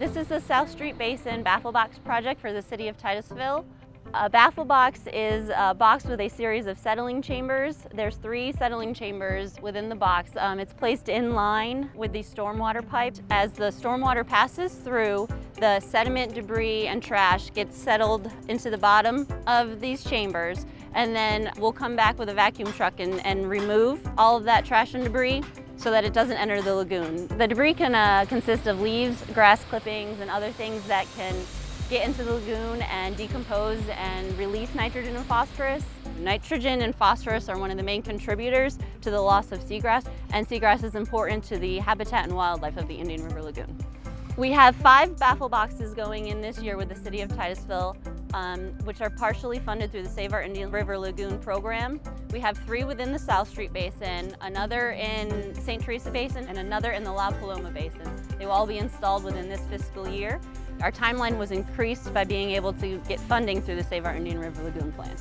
This is the South Street Basin Baffle Box project for the city of Titusville. A baffle box is a box with a series of settling chambers. There's 3 settling chambers within the box. It's placed in line with the stormwater pipe. As the stormwater passes through, the sediment, debris, and trash gets settled into the bottom of these chambers, and then we'll come back with a vacuum truck and remove all of that trash and debris so that it doesn't enter the lagoon. The debris can consist of leaves, grass clippings, and other things that can get into the lagoon and decompose and release nitrogen and phosphorus. Nitrogen and phosphorus are one of the main contributors to the loss of seagrass, and seagrass is important to the habitat and wildlife of the Indian River Lagoon. We have 5 baffle boxes going in this year with the city of Titusville, which are partially funded through the Save Our Indian River Lagoon program. We have 3 within the South Street Basin, another in St. Teresa Basin, and another in the La Paloma Basin. They will all be installed within this fiscal year. Our timeline was increased by being able to get funding through the Save Our Indian River Lagoon plan.